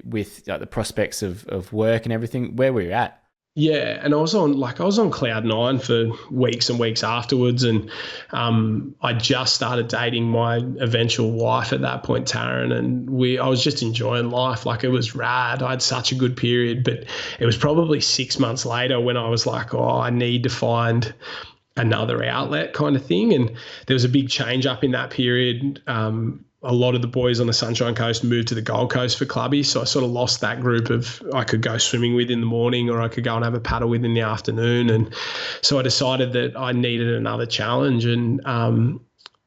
with the prospects of work and everything? Where were you at? Yeah, and I was on cloud nine for weeks and weeks afterwards, and I just started dating my eventual wife at that point, Taryn, and I was just enjoying life. Like, it was rad. I had such a good period, but it was probably 6 months later when I was like, I need to find another outlet kind of thing. And there was a big change up in that period. A lot of the boys on the Sunshine Coast moved to the Gold Coast for clubbies. So I sort of lost that group of I could go swimming with in the morning, or I could go and have a paddle with in the afternoon. And so I decided that I needed another challenge. And I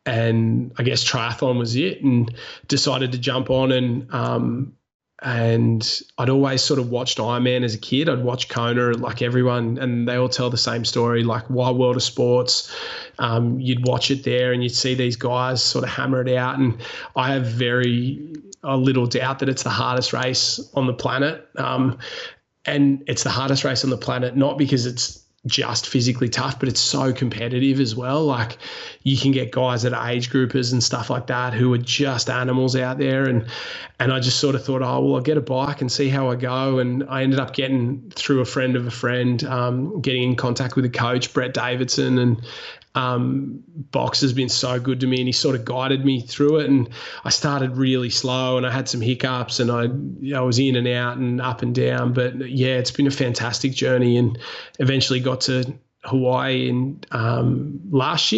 guess triathlon was it, and decided to jump on. And I'd always sort of watched Ironman as a kid. I'd watch Kona like everyone, and they all tell the same story, like Wild World of Sports. You'd watch it there and you'd see these guys sort of hammer it out. And I have very little doubt that it's the hardest race on the planet. And it's the hardest race on the planet, not because it's just physically tough, but it's so competitive as well. Like, you can get guys at age groupers and stuff like that who are just animals out there. And I just sort of thought, I'll get a bike and see how I go. And I ended up getting, through a friend of a friend, getting in contact with a coach, Brett Davidson, and Box has been so good to me, and he sort of guided me through it. And I started really slow, and I had some hiccups, and I was in and out and up and down, but yeah, it's been a fantastic journey, and eventually got to Hawaii last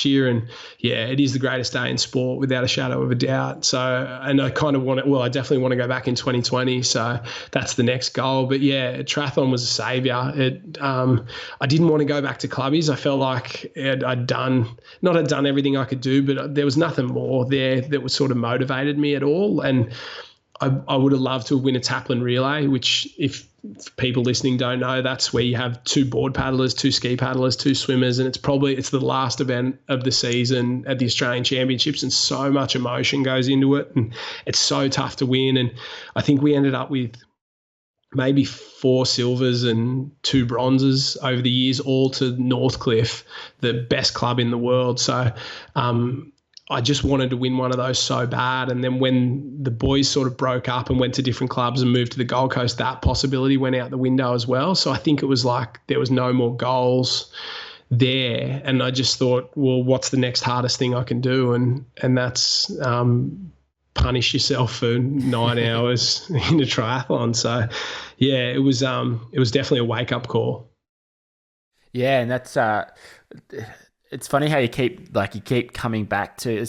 year, and yeah, it is the greatest day in sport without a shadow of a doubt. So, and I kind of I definitely want to go back in 2020. So that's the next goal. But yeah, triathlon was a savior. I didn't want to go back to clubbies. I felt like I'd done everything I could do, but there was nothing more there that was sort of motivated me at all. And I would have loved to win a Taplin relay, which, if people listening don't know, that's where you have 2 board paddlers, 2 ski paddlers, 2 swimmers, and it's the last event of the season at the Australian Championships, and so much emotion goes into it, and it's so tough to win. And I think we ended up with maybe 4 silvers and 2 bronzes over the years, all to Northcliffe, the best club in the world. So I just wanted to win one of those so bad. And then when the boys sort of broke up and went to different clubs and moved to the Gold Coast, that possibility went out the window as well. So I think it was like there was no more goals there. And I just thought, well, what's the next hardest thing I can do? And that's punish yourself for 9 hours in a triathlon. So yeah, it was definitely a wake-up call. Yeah, and that's it's funny how you keep coming back to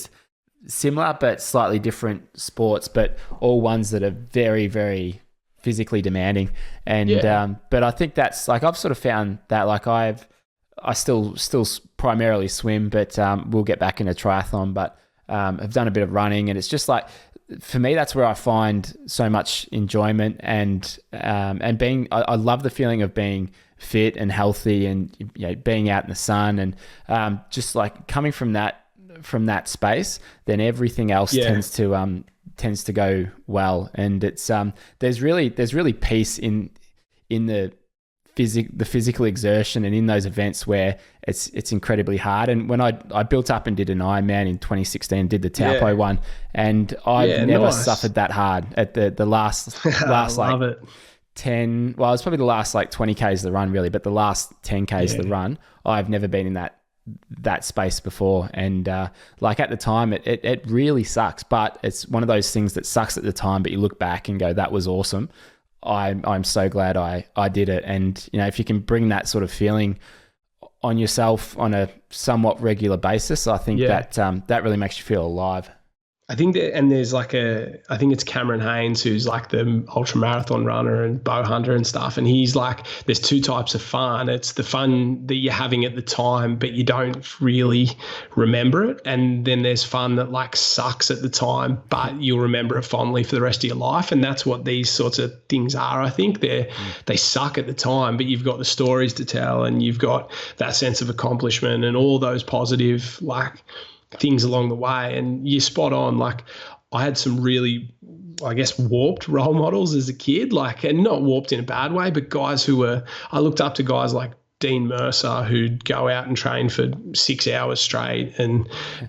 similar but slightly different sports, but all ones that are very, very physically demanding. And but I think that's like, I've sort of found that, like, I still primarily swim, but we'll get back into triathlon, but have done a bit of running, and it's just like, for me, that's where I find so much enjoyment, and being, I love the feeling of being fit and healthy, and being out in the sun, and just like coming from that space, then everything else tends to go well. And it's there's really peace in the physical exertion, and in those events where it's incredibly hard. And when I built up and did an Ironman in 2016, did the Taupo one, and I've never suffered that hard at the last like it. 10, well, it's probably the last like 20 Ks of the run really, but the last 10 Ks of the run, I've never been in that space before. And like at the time, it really sucks, but it's one of those things that sucks at the time, but you look back and go, that was awesome. I'm so glad I did it. And if you can bring that sort of feeling on yourself on a somewhat regular basis, I think that really makes you feel alive. I think that, and there's like I think it's Cameron Haynes, who's like the ultra marathon runner and bow hunter and stuff. And he's like, there's two types of fun. It's the fun that you're having at the time, but you don't really remember it. And then there's fun that like sucks at the time, but you'll remember it fondly for the rest of your life. And that's what these sorts of things are. I think they suck at the time, but you've got the stories to tell, and you've got that sense of accomplishment and all those positive like things along the way. And you're spot on. Like, I had some really, I guess, warped role models as a kid, like, and not warped in a bad way, but guys I looked up to guys like Dean Mercer, who'd go out and train for 6 hours straight,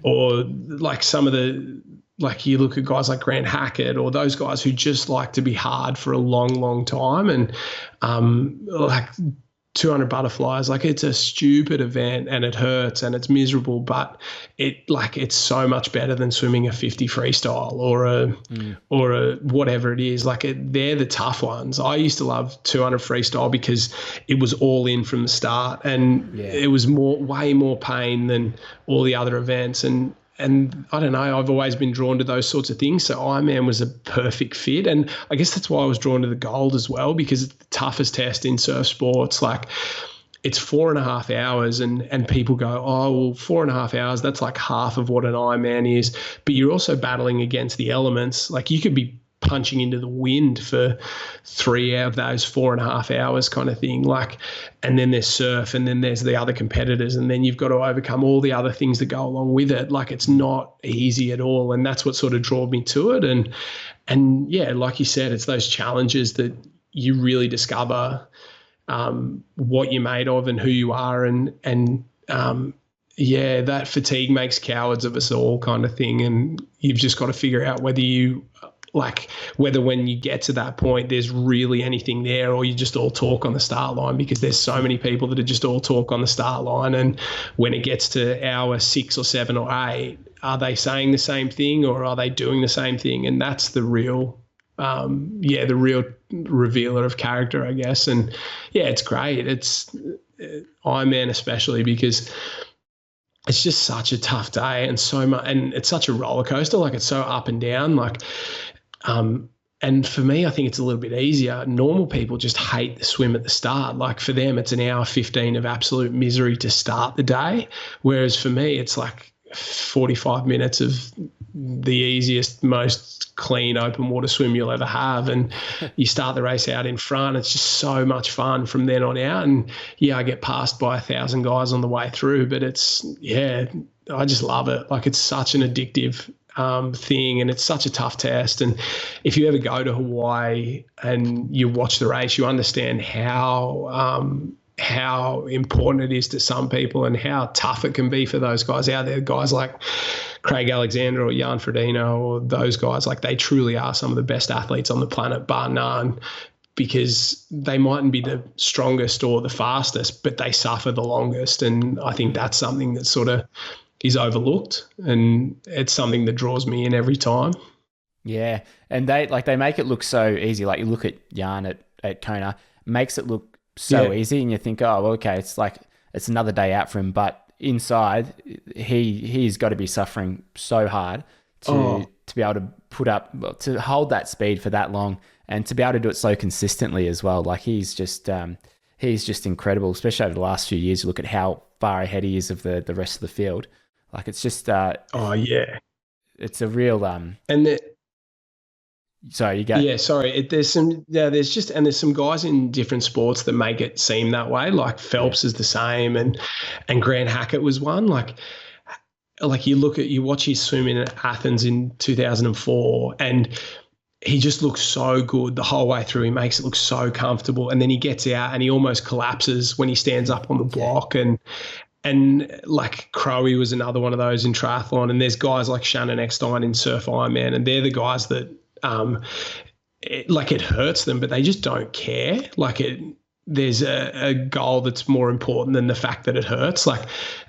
or like some of the, like you look at guys like Grant Hackett, or those guys who just like to be hard for a long, long time. And like 200 butterflies, like it's a stupid event and it hurts and it's miserable, but it's so much better than swimming a 50 freestyle or a whatever it is. Like they're the tough ones. I used to love 200 freestyle because it was all in from the start, and it was way more pain than all the other events. And I don't know, I've always been drawn to those sorts of things. So Ironman was a perfect fit. And I guess that's why I was drawn to the gold as well, because it's the toughest test in surf sports. Like, it's 4.5 hours, and people go, oh, well, 4.5 hours, that's like half of what an Ironman is. But you're also battling against the elements. Like, you could be punching into the wind for 3 of those 4.5 hours kind of thing. Like, and then there's surf, and then there's the other competitors, and then you've got to overcome all the other things that go along with it. Like, it's not easy at all. And that's what sort of drew me to it. And yeah, like you said, it's those challenges that you really discover what you're made of and who you are. And yeah, that fatigue makes cowards of us all kind of thing. And you've just got to figure out whether when you get to that point, there's really anything there, or you just all talk on the start line, because there's so many people that are just all talk on the start line. And when it gets to hour 6 or 7 or 8, are they saying the same thing, or are they doing the same thing? And that's the real, the real revealer of character, I guess. And yeah, it's great. It's Ironman especially, because it's just such a tough day, and so much, and it's such a roller coaster. Like, it's so up and down. Like, and for me, I think it's a little bit easier. Normal people just hate the swim at the start. Like, for them, it's an hour 15 of absolute misery to start the day. Whereas for me, it's like 45 minutes of the easiest, most clean open water swim you'll ever have. And you start the race out in front. It's just so much fun from then on out. And yeah, I get passed by 1,000 guys on the way through, but I just love it. Like, it's such an addictive thing, and it's such a tough test. And if you ever go to Hawaii and you watch the race, you understand how important it is to some people and how tough it can be for those guys out there. Guys like Craig Alexander or Jan Frodeno, or those guys, like, they truly are some of the best athletes on the planet, bar none, because they mightn't be the strongest or the fastest, but they suffer the longest. And I think that's something that sort of is overlooked, and it's something that draws me in every time. Yeah, and they make it look so easy. Like, you look at Jan at Kona, makes it look so easy, and you think, oh, well, okay, it's like it's another day out for him. But inside, he's got to be suffering so hard to be able to hold that speed for that long, and to be able to do it so consistently as well. Like, he's just incredible, especially over the last few years. You look at how far ahead he is of the rest of the field. Like, it's just it's a real and sorry, you go. Yeah, sorry. There's some guys in different sports that make it seem that way. Like, Phelps is the same, and Grant Hackett was one. Like you watch his swim in Athens in 2004, and he just looks so good the whole way through. He makes it look so comfortable, and then he gets out and he almost collapses when he stands up on the block. And like, Crowe was another one of those in triathlon. And there's guys like Shannon Eckstein in Surf Ironman, and they're the guys that it hurts them, but they just don't care. Like, there's a goal that's more important than the fact that it hurts. Like,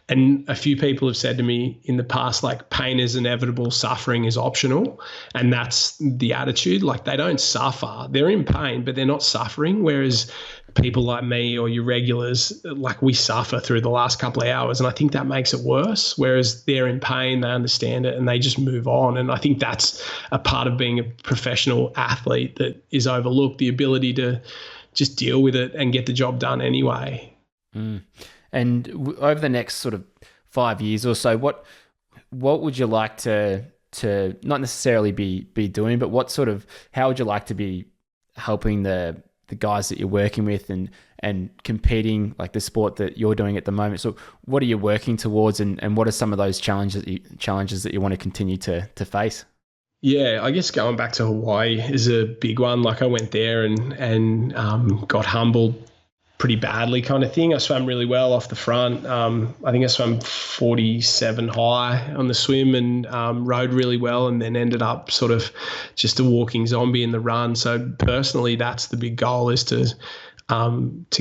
and a few people have said to me in the past, like, pain is inevitable, suffering is optional. And that's the attitude. Like, they don't suffer. They're in pain, but they're not suffering. Whereas people like me or your regulars, like we suffer through the last couple of hours. And I think that makes it worse. Whereas they're in pain, they understand it and they just move on. And I think that's a part of being a professional athlete that is overlooked, the ability to just deal with it and get the job done anyway. And over the next sort of 5 years or so, what would you like to not necessarily be doing, but how would you like to be helping the guys that you're working with and competing, like the sport that you're doing at the moment? So what are you working towards, and what are some of those challenges that you want to continue to face? Yeah, I guess going back to Hawaii is a big one. Like I went there and got humbled pretty badly kind of thing. I swam really well off the front. I think I swam 47 high on the swim and rode really well, and then ended up sort of just a walking zombie in the run. So personally, that's the big goal, is to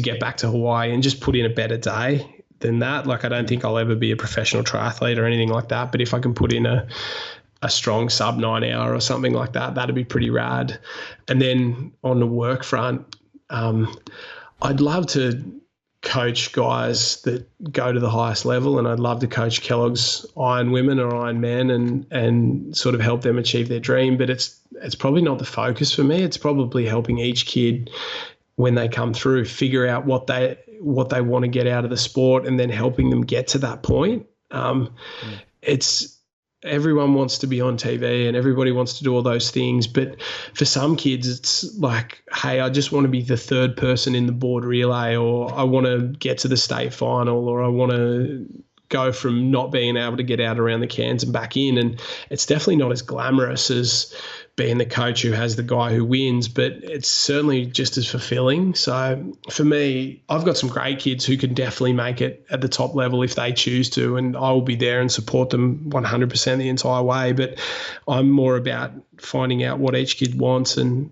get back to Hawaii and just put in a better day than that. Like I don't think I'll ever be a professional triathlete or anything like that, but if I can put in a strong sub 9 hour or something like that, that'd be pretty rad. And then on the work front, I'd love to coach guys that go to the highest level, and I'd love to coach Kellogg's Iron Women or Iron Men and sort of help them achieve their dream. But it's probably not the focus for me. It's probably helping each kid when they come through figure out what they want to get out of the sport, and then helping them get to that point. Everyone wants to be on TV and everybody wants to do all those things. But for some kids, it's like, hey, I just want to be the third person in the board relay, or I want to get to the state final, or I want to go from not being able to get out around the cans and back in. And it's definitely not as glamorous as being the coach who has the guy who wins, but it's certainly just as fulfilling. So for me, I've got some great kids who can definitely make it at the top level if they choose to, and I will be there and support them 100% the entire way. But I'm more about finding out what each kid wants and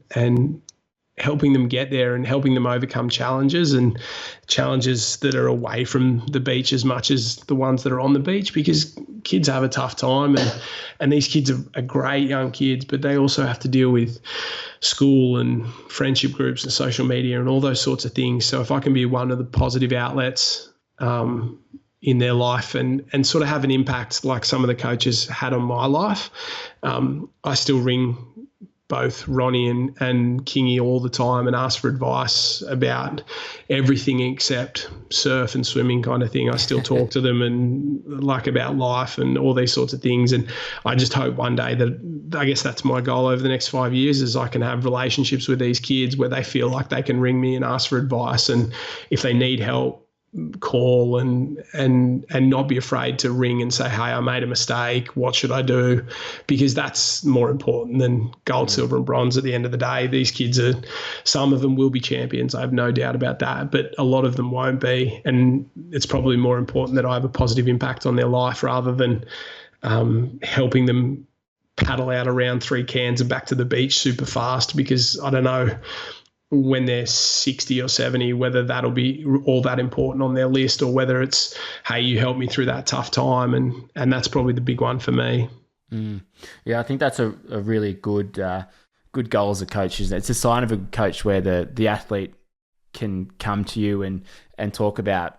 helping them get there and helping them overcome challenges, and challenges that are away from the beach as much as the ones that are on the beach, because kids have a tough time, and these kids are great young kids, but they also have to deal with school and friendship groups and social media and all those sorts of things. So if I can be one of the positive outlets in their life and sort of have an impact like some of the coaches had on my life, I still ring both Ronnie and Kingy all the time and ask for advice about everything except surf and swimming kind of thing. I still talk to them and like about life and all these sorts of things. And I just hope one day that, I guess that's my goal over the next 5 years, is I can have relationships with these kids where they feel like they can ring me and ask for advice. And if they need help, call and not be afraid to ring and say, hey, I made a mistake, what should I do? Because that's more important than gold, silver and bronze at the end of the day. These kids some of them will be champions, I have no doubt about that, but a lot of them won't be. And it's probably more important that I have a positive impact on their life rather than helping them paddle out around 3 cans and back to the beach super fast, because I don't know when they're 60 or 70, whether that'll be all that important on their list, or whether it's, hey, you helped me through that tough time. And that's probably the big one for me. Yeah, I think that's a really good goal as a coach. It's a sign of a coach where the athlete can come to you and talk about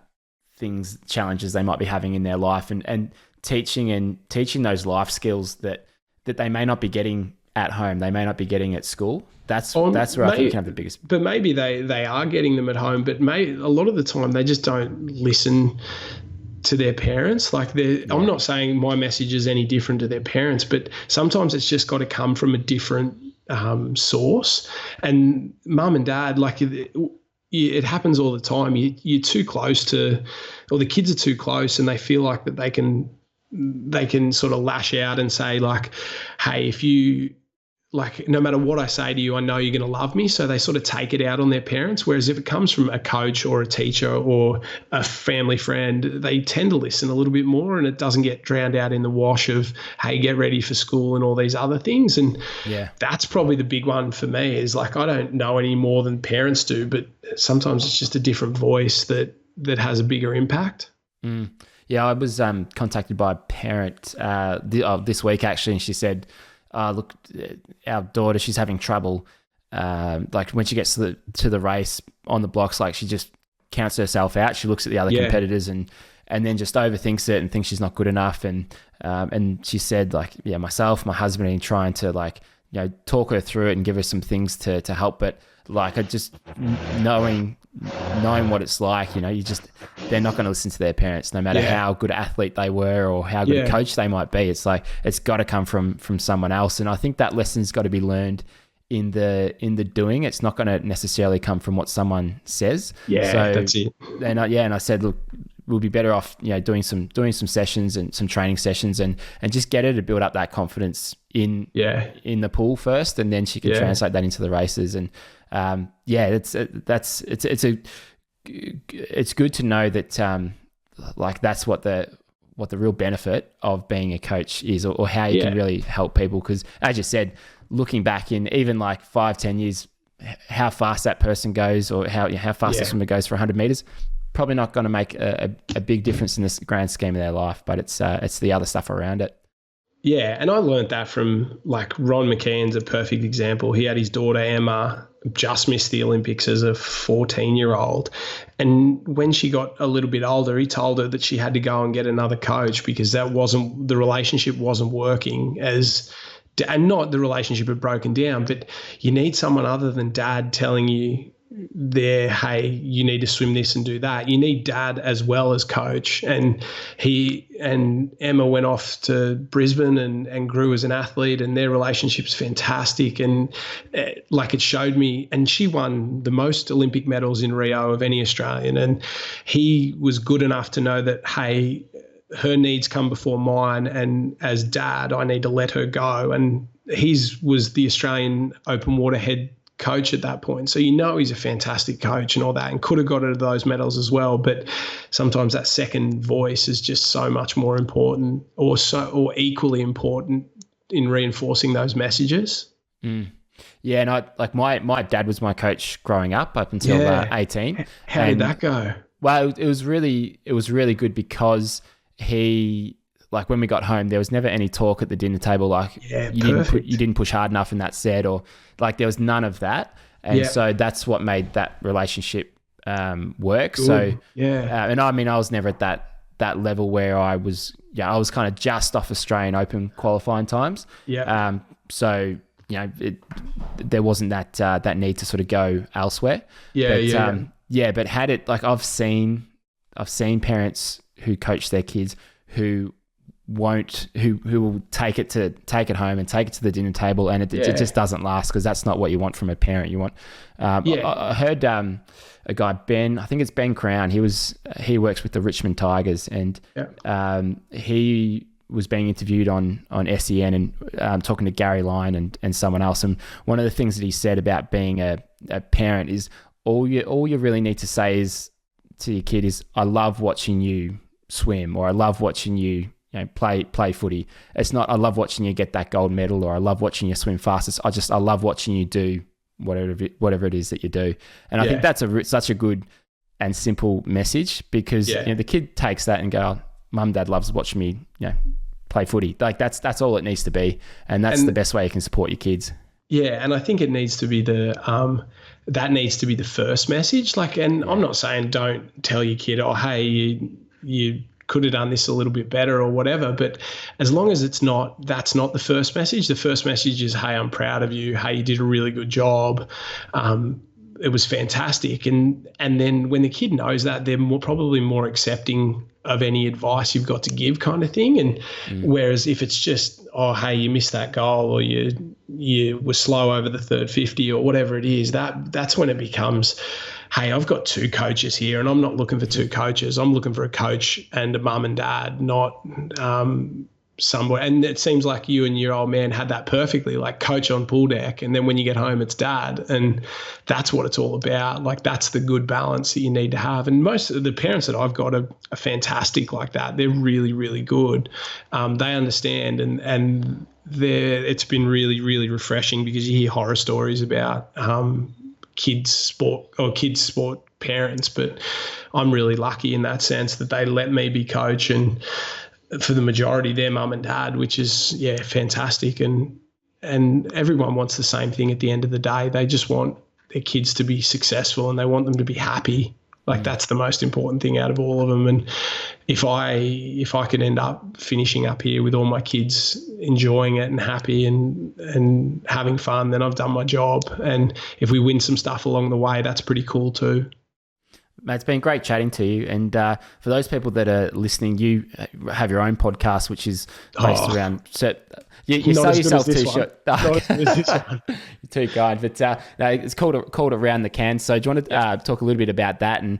things, challenges they might be having in their life, and teaching those life skills that they may not be getting at home, they may not be getting at school. That's where I think you can have the biggest. But maybe they are getting them at home, but a lot of the time they just don't listen to their parents. Like I'm not saying my message is any different to their parents, but sometimes it's just got to come from a different source. And mum and dad, like it happens all the time. You're too close to, or the kids are too close, and they feel like that they can sort of lash out and say like, hey, if you, like, no matter what I say to you, I know you're going to love me. So they sort of take it out on their parents. Whereas if it comes from a coach or a teacher or a family friend, they tend to listen a little bit more, and it doesn't get drowned out in the wash of, hey, get ready for school and all these other things. And that's probably the big one for me, is like, I don't know any more than parents do, but sometimes it's just a different voice that has a bigger impact. Yeah, I was contacted by a parent this week actually, and she said, look, our daughter, she's having trouble like when she gets to the race on the blocks, like she just counts herself out. She looks at the other competitors and then just overthinks it and thinks she's not good enough. And she said, like, yeah, myself, my husband, and trying to, like, you know, talk her through it and give her some things to help. But like, I just knowing what it's like, you know, they're not going to listen to their parents, no matter how good an athlete they were or how good a coach they might be. It's like, it's got to come from someone else. And I think that lesson's got to be learned in the doing. It's not going to necessarily come from what someone says. Yeah, so, that's it. And I said, look, we'll be better off, you know, doing some sessions and some training sessions and just get her to build up that confidence in the pool first, and then she can translate that into the races. And it's good to know that like that's what the real benefit of being a coach is, or how you can really help people. Because as you said, looking back in even like 5-10 years, how fast that person goes, or how fast the swimmer goes for 100 meters, probably not going to make a big difference in the grand scheme of their life, but it's the other stuff around it. Yeah, and I learned that from, like, Ron McKeon's a perfect example. He had his daughter Emma just missed the Olympics as a 14-year-old, and when she got a little bit older, he told her that she had to go and get another coach because the relationship wasn't working and not the relationship had broken down, but you need someone other than dad telling you hey, you need to swim this and do that. You need dad as well as coach. And Emma went off to Brisbane and grew as an athlete, and their relationship's fantastic. And like, it showed me, and she won the most Olympic medals in Rio of any Australian. And he was good enough to know that, hey, her needs come before mine, and as dad, I need to let her go. And was the Australian open water head coach at that point. So, you know, he's a fantastic coach and all that, and could have got her those medals as well. But sometimes that second voice is just so much more important, or equally important in reinforcing those messages. Yeah, and my dad was my coach growing up until 18. How did that go? Well, it was really good because he, like, when we got home, there was never any talk at the dinner table like, you didn't push hard enough in that set, or like, there was none of that. And so that's what made that relationship work. Ooh, so and I mean, I was never at that level where I was kind of just off Australian Open qualifying times. So, you know, there wasn't that need to sort of go elsewhere. But had it, like, I've seen parents who coach their kids who will take it home and take it to the dinner table, and it just doesn't last, because that's not what you want from a parent. You want I heard a guy, Ben, I think it's Ben Crown, he works with the Richmond Tigers, and he was being interviewed on SEN and talking to Gary Lyon and someone else, and one of the things that he said about being a parent is all you really need to say is to your kid is, I love watching you swim, or I love watching you play footy. It's not, I love watching you get that gold medal, or I love watching you swim fastest. I love watching you do whatever it is that you do. And I think that's such a good and simple message, because the kid takes that and go, Mum, Dad loves watching me, play footy. Like, that's all it needs to be, and that's the best way you can support your kids. Yeah, and I think it needs to be that needs to be the first message. Like, and I'm not saying don't tell your kid, oh, hey, you could have done this a little bit better or whatever, but as long as that's not the first message. The first message is, hey, I'm proud of you. Hey, you did a really good job. It was fantastic. And then when the kid knows that, they're probably more accepting of any advice you've got to give, kind of thing. And whereas if it's just, oh, hey, you missed that goal, or you were slow over the third 50 or whatever it is, that's when it becomes, hey, I've got two coaches here, and I'm not looking for two coaches. I'm looking for a coach and a mum and dad, not somewhere. And it seems like you and your old man had that perfectly, like, coach on pool deck, and then when you get home, it's dad. And that's what it's all about. Like, that's the good balance that you need to have. And most of the parents that I've got are fantastic like that. They're really, really good. They understand, and it's been really, really refreshing, because you hear horror stories about kids sport parents, but I'm really lucky in that sense that they let me be coach, and for the majority, their mum and dad, which is fantastic. And and everyone wants the same thing at the end of the day. They just want their kids to be successful and they want them to be happy. Like that's the most important thing out of all of them. And if I could end up finishing up here with all my kids enjoying it and happy and having fun, then I've done my job. And if we win some stuff along the way, that's pretty cool too. Mate, it's been great chatting to you. And for those people that are listening, you have your own podcast, which is based around... You sell yourself too short. You're too kind. But no, it's called Around the Can. So do you want to talk a little bit about that? And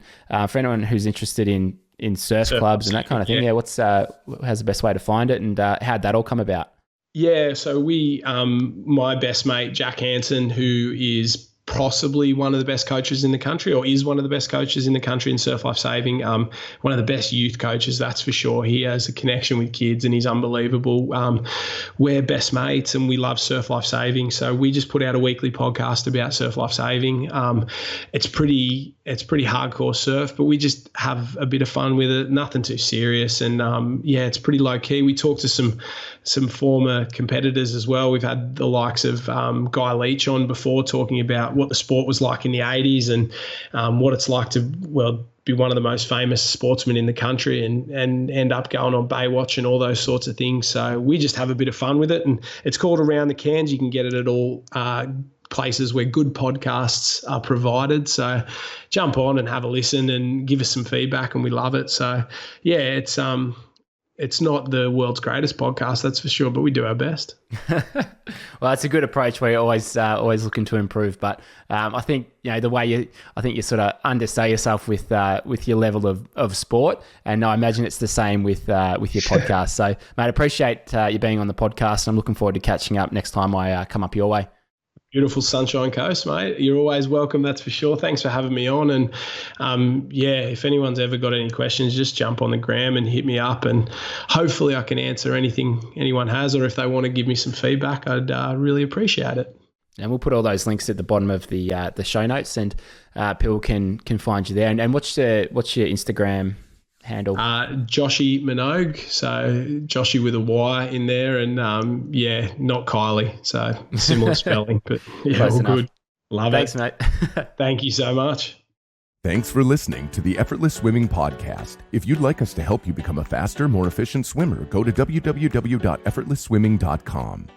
for anyone who's interested in surf clubs and that kind of thing, how's the best way to find it, and how'd that all come about? Yeah, so we, my best mate, Jack Hansen, who is possibly one of the best coaches in the country, or is one of the best coaches in the country in surf life saving, one of the best youth coaches, that's for sure. He has a connection with kids and he's unbelievable. We're best mates and we love surf life saving, so we just put out a weekly podcast about surf life saving. It's pretty hardcore surf, but we just have a bit of fun with it, nothing too serious. And it's pretty low key. We talk to some former competitors as well. We've had the likes of Guy Leach on before, talking about what the sport was like in the 80s and what it's like to be one of the most famous sportsmen in the country and end up going on Baywatch and all those sorts of things. So we just have a bit of fun with it, and it's called Around the Cans. You can get it at all places where good podcasts are provided. So jump on and have a listen and give us some feedback, and we love it. So yeah, it's not the world's greatest podcast, that's for sure, but we do our best. Well, that's a good approach. We're always looking to improve. But I think the way you sort of undersell yourself with your level of sport, and I imagine it's the same with your podcast. So, mate, I appreciate you being on the podcast. I'm looking forward to catching up next time I come up your way. Beautiful Sunshine Coast, mate. You're always welcome, that's for sure. Thanks for having me on. And if anyone's ever got any questions, just jump on the gram and hit me up, and hopefully I can answer anything anyone has, or if they want to give me some feedback, I'd really appreciate it. And we'll put all those links at the bottom of the show notes, and people can find you there. And what's your Instagram handle? Joshy Minogue, so Joshy with a Y in there, and not Kylie, so similar spelling, but all good. Love Thanks, it. Mate. Thank you so much. Thanks for listening to the Effortless Swimming Podcast. If you'd like us to help you become a faster, more efficient swimmer, go to www.effortlessswimming.com.